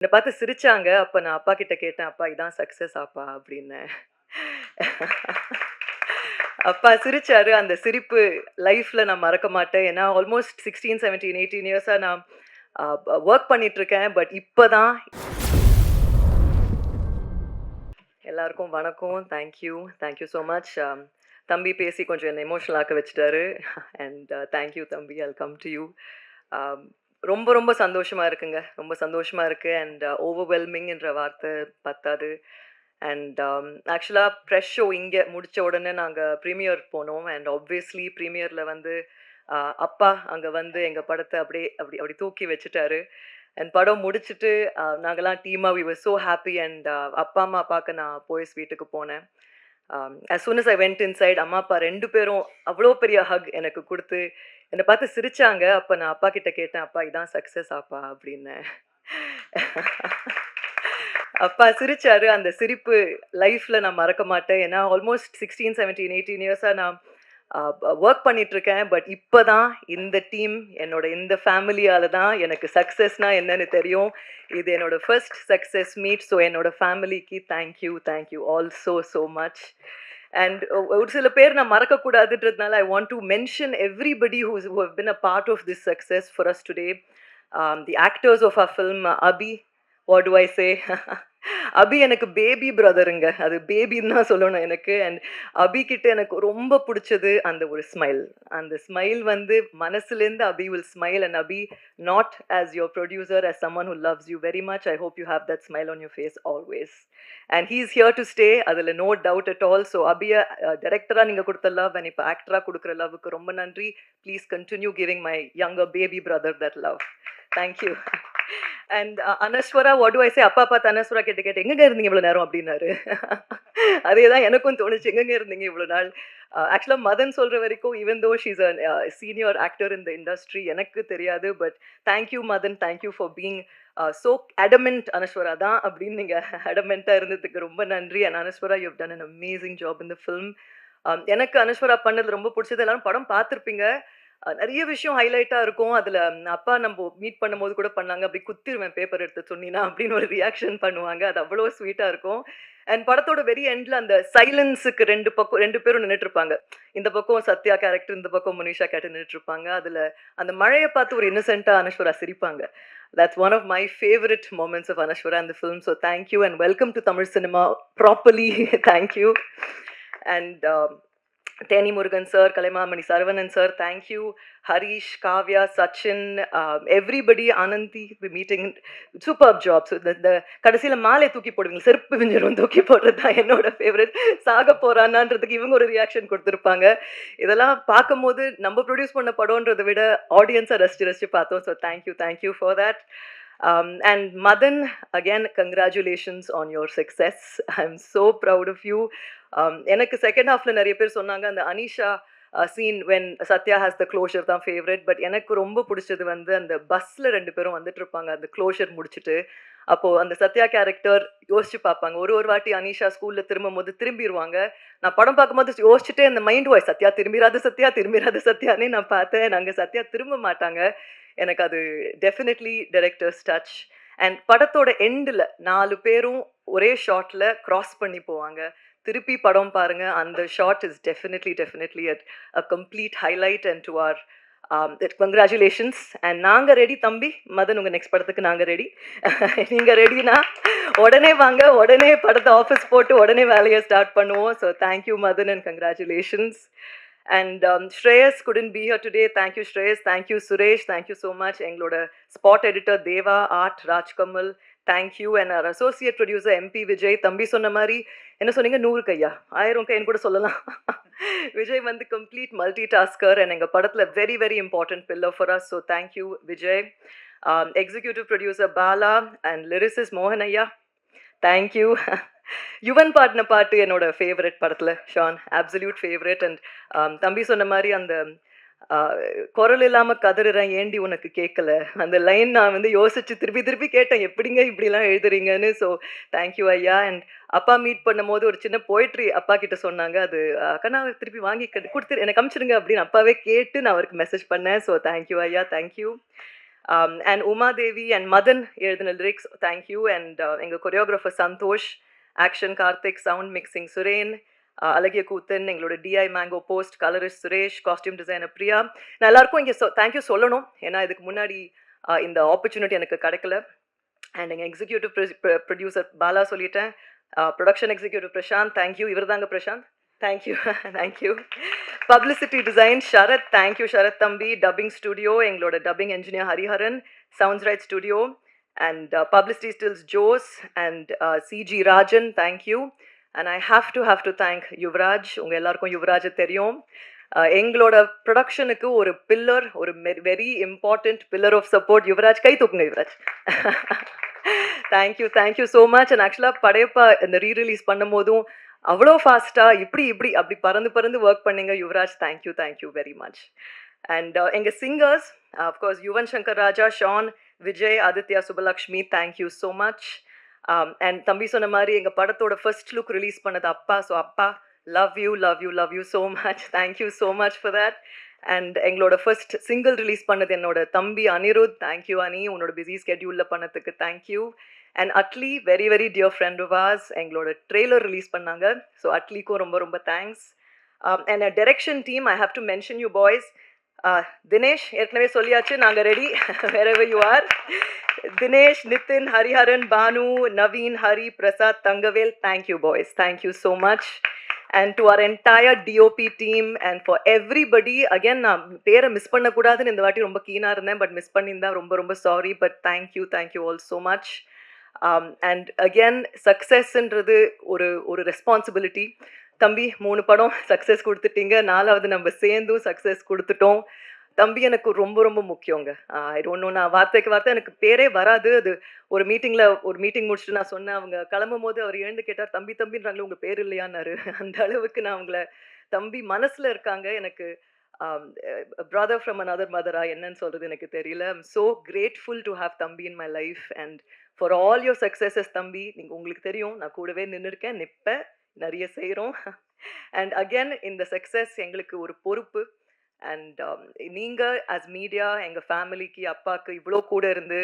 என்ன பார்த்து சிரிச்சாங்க. அப்ப நான் அப்பா கிட்ட கேட்டேன், "அப்பா இதான் சக்சஸ் அப்பா" அப்டின்னேன். அப்பா சிரிச்சாரு. அந்த சிரிப்பு லைஃப்ல நான் மறக்க மாட்டேன். ஏன்னா ஆல்மோஸ்ட் 16, 17, 18 இயர்ஸா நான் வொர்க் பண்ணிட்டு இருக்கேன். பட் இப்ப தான் எல்லாருக்கும் வணக்கம். Thank you. Thank you so much. தம்பி பேசி கொஞ்சம் என்ன எமோஷனல் ஆக்க வச்சுட்டாரு. அண்ட் தேங்க் யூ தம்பி. I'll come to you. ரொம்ப ரொம்ப சந்தோஷமா இருக்குங்க. ரொம்ப சந்தோஷமா இருக்கு. அண்ட் ஓவர்வெல்மிங்ன்ற வார்த்தை பத்தாது. அண்ட் ஆக்சுவலா ப்ரெஷ் ஷோ இங்க முடிச்ச உடனே நாங்க ப்ரீமியர் போனோம். அண்ட் ஆப்வியஸ்லி ப்ரீமியர்ல வந்து அப்பா அங்க வந்து எங்க படத்த அப்படியே அப்படி அப்படி தூக்கி வச்சுட்டாரு. அண்ட் படம் முடிச்சுட்டு நாங்கலாம் டீமா we were so happy. And அப்பா, அம்மா பாக்க நான் போயஸ் வீட்டுக்கு போனேன். as soon as I went inside, அம்மா, அப்பா 2 பேரும் அவ்ளோ பெரிய ஹக் எனக்கு குடுத்து, என்ன பார்த்து சிரிச்சாங்க. அப்ப நான் அப்பா கிட்ட கேட்டேன், "அப்பா இதான் சக்சஸ் அப்பா" அப்டின்னேன். அப்பா சிரிச்சாரு. அந்த சிரிப்பு லைஃப்ல நான் மறக்க மாட்டேன். ஏன்னா ஆல்மோஸ்ட் 16, 17, 18 இயர்ஸா நான் வொர்க் பண்ணிட்டு இருக்கேன். பட் இப்ப தான் இந்த டீம், என்னோட இந்த ஃபேமிலியால தான் எனக்கு சக்சஸ்னா என்னன்னு தெரியும். இது என்னோட ஃபர்ஸ்ட் சக்சஸ் மீட். ஸோ என்னோட ஃபேமிலிக்கு thank you all so much. And ஒரு சில பேர் நான் மறக்கக்கூடாதுன்றதுனால I want to mention everybody who have been a part of this success for us today. The actors of our film, Abhi, what do I say? அபி எனக்கு baby பிரதருங்க. அது பேபின்னு தான் சொல்லணும் எனக்கு. அண்ட் அபி கிட்ட எனக்கு ரொம்ப புடிச்சது அந்த ஒரு ஸ்மைல். அந்த ஸ்மைல் வந்து மனசுலேருந்து அபி will smile. And Abhi, not as your producer, as someone who loves you very much, I hope you have that smile on your face always. And he's here to stay. அதுல no doubt at all. So அபிய டைரக்டரா நீங்க கொடுத்த love and இப்போ ஆக்டரா கொடுக்குற லவ்வுக்கு ரொம்ப நன்றி. Please continue giving my younger baby brother that love. Thank you. And Anaswara what do I say, அப்பா பார்த்து அனஸ்வரா கிட்ட கேட்டேன், எங்கங்க இருந்தீங்க இவ்வளோ நேரம் அப்படின்னாரு. அதே தான் எனக்கும் தோணுச்சு, எங்கங்க இருந்தீங்க இவ்வளோ நாள். ஆக்சுவலா மதன் சொல்ற வரைக்கும் even though she's a senior actor in the industry, எனக்கு தெரியாது. But thank you Madhan, thank you for being so adamant. Anaswara தான் அப்படின்னு நீங்க அடமெண்ட்டாக இருந்ததுக்கு ரொம்ப நன்றி. And Anaswara you have done an amazing job in the film. எனக்கு அனஸ்வரா பண்ணது ரொம்ப பிடிச்சது. எல்லாரும் படம் பார்த்துருப்பீங்க. நெறைய விஷயம் ஹைலைட்டா இருக்கும். அதுல அப்பா நம்ப மீட் பண்ணும்போது கூட பண்ணாங்க. "அப்படி குத்திருவேன் பேப்பர் எடுத்து சொன்னீன்னா" அப்படின்னு ஒரு ரியாக்ஷன் பண்ணுவாங்க. அது அவ்வளோ ஸ்வீட்டா இருக்கும். அண்ட் படத்தோட வெரி எண்ட்ல அந்த சைலன்ஸுக்கு 2 பக்கம் 2 பேரும் நின்னுட்டுருப்பாங்க. இந்த பக்கம் சத்யா கேரக்டர், இந்த பக்கம் மனிஷா கேரக்டர் நின்னுட்டுருப்பாங்க. அதுல அந்த மழைய பார்த்து ஒரு இன்னசென்ட்டா அனஸ்வரா சிரிப்பாங்க. That's one of my favorite moments of Anashwara in the film. So thank you and welcome to Tamil cinema properly. Thank you. And Teni Murugan sir, Kalaimamani Saravanan sir, thank you. Harish, Kavya, Sachin, everybody, Ananthi, we're meeting. Superb job. So the கடைசியில மாலை தூக்கி போடுவீங்க, செருப்பு பிஞ்சிரும் தூக்கி போடுறது தான் என்னோட favourite. சாக போறானான்றதுக்கு இவங்க ஒரு ரியாக்ஷன் கொடுத்துருப்பாங்க. இதெல்லாம் பார்க்கும்போது நம்ம ப்ரொடியூஸ் பண்ண படம்ன்றதை விட ஆடியன்ஸை ரசிச்சு பார்த்தோம். So thank you for that. And Madan, again, congratulations on your success. I'm so proud of you. எனக்கு செகண்ட் ஹாஃப்ல நிறைய பேர் சொன்னாங்க அந்த Anisha scene when Sathya has the closure தான் ஃபேவரட். பட் எனக்கு ரொம்ப பிடிச்சது வந்து அந்த பஸ்ல 2 பேரும் வந்துட்டு இருப்பாங்க அந்த க்ளோஷர் முடிச்சுட்டு. அப்போ அந்த சத்யா கேரக்டர் யோசிச்சு பார்ப்பாங்க. ஒரு வாட்டி அனிஷா ஸ்கூல்ல திரும்பும் போது திரும்பிடுவாங்க. நான் படம் பார்க்கும்போது யோசிச்சுட்டே அந்த மைண்ட் வாய்ஸ், சத்யா திரும்பிராத சத்யானே நான் பார்த்தேன். நாங்க சத்யா திரும்ப மாட்டாங்க. எனக்கு அது டெஃபினெட்லி டைரக்டர்ஸ் டச். அண்ட் படத்தோட எண்டில் 4 பேரும் ஒரே ஷாட்ல கிராஸ் பண்ணி போவாங்க. திருப்பி படம் பாருங்க. அந்த shot is definitely a complete highlight. And to our congratulations. And நாங்கள் ரெடி தம்பி. மதன், உங்கள் நெக்ஸ்ட் படத்துக்கு நாங்கள் ரெடி. நீங்கள் ரெடினா உடனே வாங்க, உடனே படத்தை ஆஃபீஸ் போட்டு உடனே வேலையை ஸ்டார்ட் பண்ணுவோம். So thank you Madhan and congratulations. And Shreyas couldn't be here today. Thank you, Shreyas. Thank you, Suresh. Thank you so much. எங்களோட spot editor Deva, art Rajkamal. Thank you. And our associate producer MP Vijay. தம்பி சொன்ன மாதிரி என்ன சொன்னீங்க, 100 கையா 1000 கைன்னு கூட சொல்லலாம். விஜய் வந்து கம்ப்ளீட் மல்டி டாஸ்கர் அண்ட் எங்கள் படத்தில் very important pillar for us. So thank you Vijay. Executive producer Bala and lyricists மோகன் ஐயா, தேங்க்யூ. யுவன் பாடின பாட்டு என்னோட ஃபேவரட் படத்தில், ஷான், அப்சல்யூட் ஃபேவரட். அண்ட் தம்பி சொன்ன மாதிரி அந்த குரல் இல்லாமல் கதறுறேன் ஏண்டி உனக்கு கேட்கல, அந்த லைன் நான் வந்து யோசிச்சு திருப்பி கேட்டேன், எப்படிங்க இப்படிலாம் எழுதுறீங்கன்னு. ஸோ தேங்க்யூ ஐயா. அண்ட் அப்பா மீட் பண்ணும் போது ஒரு சின்ன போய்ட்ரி அப்பா கிட்ட சொன்னாங்க. அது அக்கா நான் திருப்பி வாங்கி கொடுத்து எனக்கு அமிச்சிருங்க அப்படின்னு அப்பாவே கேட்டு நான் அவருக்கு மெசேஜ் பண்ணேன். ஸோ தேங்க்யூ ஐயா, thank you. And Uma Devi and Madan எழுதின lyrics, thank you. And எங்க choreographer Santosh, action Karthik, sound mixing Suren, அழகிய கூத்தன், எங்களோட DI Mango Post, colorist Suresh, costume designer Priya. நான் எல்லாருக்கும் இங்கே தேங்க்யூ சொல்லணும், ஏன்னா இதுக்கு முன்னாடி இந்த ஆப்பர்ச்சுனிட்டி எனக்கு கிடைக்கல. அண்ட் எங்கள் எக்ஸிக்யூட்டிவ் ப்ரொடியூசர் பாலா சொல்லிட்டேன், ப்ரொடக்ஷன் எக்ஸிக்யூட்டிவ் பிரசாந்த், தேங்க்யூ. இவர் தாங்க Prashanth, thank you thank you. Publicity design Sharath, thank you Sharath தம்பி. டப்பிங் ஸ்டுடியோ எங்களோட dubbing engineer Hariharan, sounds right studio and publicity stills Jose and CG Rajan, thank you. And I have to thank Yuvaraj. உங்கள் எல்லாருக்கும் யுவராஜை தெரியும். எங்களோட ப்ரொடக்ஷனுக்கு ஒரு பில்லர், ஒரு very important pillar of support Yuvaraj. கை தூக்குங்க Yuvaraj. Thank you so much. And ஆக்சுவலாக படையப்பா இந்த ரீரிலீஸ் பண்ணும் போதும் அவ்வளோ ஃபாஸ்ட்டாக இப்படி அப்படி பறந்து ஒர்க் பண்ணீங்க Yuvaraj. Thank you very much. And எங்கள் singers, of course Yuvan Shankar Raja, Shaan, Vijay, Aditya, Subhalakshmi, thank you so much. And தம்பி சொன்ன மாதிரி எங்கள் படத்தோட ஃபர்ஸ்ட் லுக் ரிலீஸ் பண்ணது அப்பா. ஸோ அப்பா, love you so much. Thank you so much for that. And எங்களோட ஃபர்ஸ்ட் சிங்கிள் ரிலீஸ் பண்ணது என்னோட தம்பி அனிருத். தேங்க்யூ அனி, உன்னோட பிஸி ஸ்கெட்யூலில் பண்ணதுக்கு thank you. And Atlee, very dear friend of ours, எங்களோட ட்ரெய்லர் ரிலீஸ் பண்ணாங்க. ஸோ அட்லிக்கும் ரொம்ப thanks. And direction team, I have to mention you boys. Dinesh ஏற்கனவே சொல்லியாச்சு, நாங்கள் ready wherever you are. Dinesh, Nithin, Hariharan, Bhanu, Naveen, Hari, Prasad, Thangavel, thank you boys. Thank you so much. And to our entire DOP team and for everybody, again நான் பேரை miss பண்ணக்கூடாதுன்னு இந்த வாட்டி ரொம்ப கீனாக இருந்தேன், பட் மிஸ் பண்ணியிருந்தா ரொம்ப sorry. But thank you all so much. And again, சக்ஸஸ்ன்றது ஒரு ரெஸ்பான்சிபிலிட்டி. தம்பி 3 படம் சக்ஸஸ் கொடுத்துட்டீங்க, 4வது நம்ம சேர்ந்தும் சக்ஸஸ் கொடுத்துட்டோம். தம்பி எனக்கு ரொம்ப முக்கியங்க. ஐ டோன்ட் நோ, நான் வார்த்தை எனக்கு பேரே வராது. அது ஒரு மீட்டிங் முடிச்சுட்டு நான் சொன்னேன், அவங்க கிளம்பும் போது அவர் எழுந்து கேட்டார், தம்பின்றாங்களே உங்கள் பேர் இல்லையான்னாரு. அந்த அளவுக்கு நான் அவங்கள தம்பி மனசில் இருக்காங்க. எனக்கு பிரதர் ஃப்ரம் அனதர் மதரா என்னன்னு சொல்கிறது எனக்கு தெரியல. I'm so grateful to have தம்பி in my life and for all your successes தம்பி. உங்களுக்கு தெரியும், நான் கூடவே நின்றுருக்கேன், நிற்பேன், நிறைய செய்கிறோம். அண்ட் அகெயின், இந்த சக்ஸஸ் எங்களுக்கு ஒரு பொறுப்பு. அண்ட் நீங்கள் ஆஸ் மீடியா எங்கள் ஃபேமிலிக்கு, அப்பாவுக்கு இவ்வளோ கூட இருந்து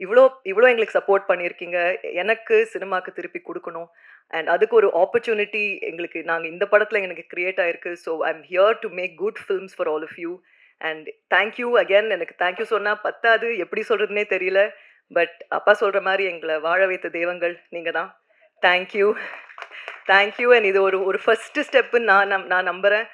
இவ்வளோ எங்களுக்கு சப்போர்ட் பண்ணியிருக்கீங்க. எனக்கு சினிமாவுக்கு திருப்பி கொடுக்கணும். அண்ட் அதுக்கு ஒரு ஆப்பர்ச்சுனிட்டி எங்களுக்கு இந்த படத்தில் எனக்கு க்ரியேட் ஆகிருக்கு. So I am here to make good films for all of you. And thank you again. எனக்கு தேங்க்யூ சொன்னால் பத்தாது, எப்படி சொல்கிறதுனே தெரியல. பட் அப்பா சொல்கிற மாதிரி எங்களை வாழ வைத்த தெய்வங்கள் நீங்கள் தான். தேங்க்யூ. அண்ட் இது ஒரு ஃபஸ்ட்டு ஸ்டெப்புன்னு நான் நம்புகிறேன்.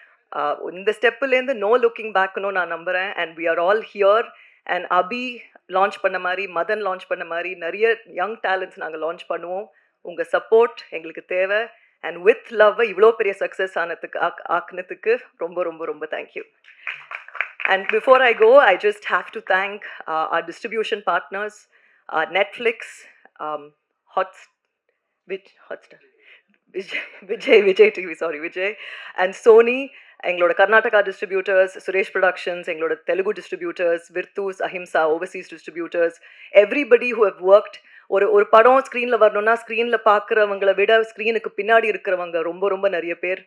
இந்த ஸ்டெப்புலேருந்து நோ லுக்கிங் பேக்னு நான் நம்புகிறேன். And we are all here. And Abhi launch பண்ண மாதிரி, மதன் லான்ச் பண்ண மாதிரி நிறைய யங் டேலண்ட்ஸ் நாங்கள் லான்ச் பண்ணுவோம். உங்கள் சப்போர்ட் எங்களுக்கு தேவை. அண்ட் வித் லவ் இவ்வளோ பெரிய சக்ஸஸ் ஆக்குனதுக்கு ரொம்ப thank you. And before I go, I just have to thank our distribution partners, Netflix, Hotstar, Vijay TV, Vijay, and Sony, எங்களோட கர்நாடகா டிஸ்ட்ரிபியூட்டர்ஸ், சுரேஷ் ப்ரொடக்ஷன்ஸ், எங்களோட தெலுங்கு டிஸ்ட்ரிபியூட்டர்ஸ், விர்த்தூஸ், Ahimsa, overseas distributors, everybody who have worked. ஒரு படம் ஸ்க்ரீனில் வரணும்னா ஸ்க்ரீனில் பார்க்குறவங்கள விட ஸ்க்ரீனுக்கு பின்னாடி இருக்கிறவங்க ரொம்ப நிறைய பேர்.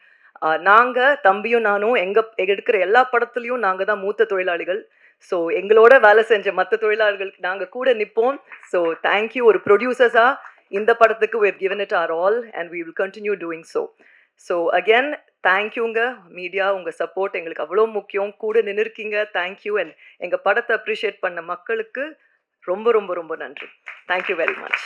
நாங்கள் தம்பியும் நானும் எடுக்கிற எல்லா படத்துலையும் நாங்கள் தான் மூத்த தொழிலாளிகள். ஸோ எங்களோட வேலை செஞ்ச மற்ற தொழிலாளர்களுக்கு நாங்கள் கூட நிற்போம். So thank you. ஒரு ப்ரொடியூசர்ஸாக இந்த படத்துக்கு we have given it our all and we will continue doing so. So again தேங்க்யூங்க மீடியா. உங்கள் சப்போர்ட் எங்களுக்கு அவ்வளோ முக்கியம். கூட நின்றுருக்கீங்க, தேங்க்யூ. அண்ட் எங்கள் படத்தை அப்ரிஷியேட் பண்ண மக்களுக்கு ரொம்ப நன்றி. Thank you very much.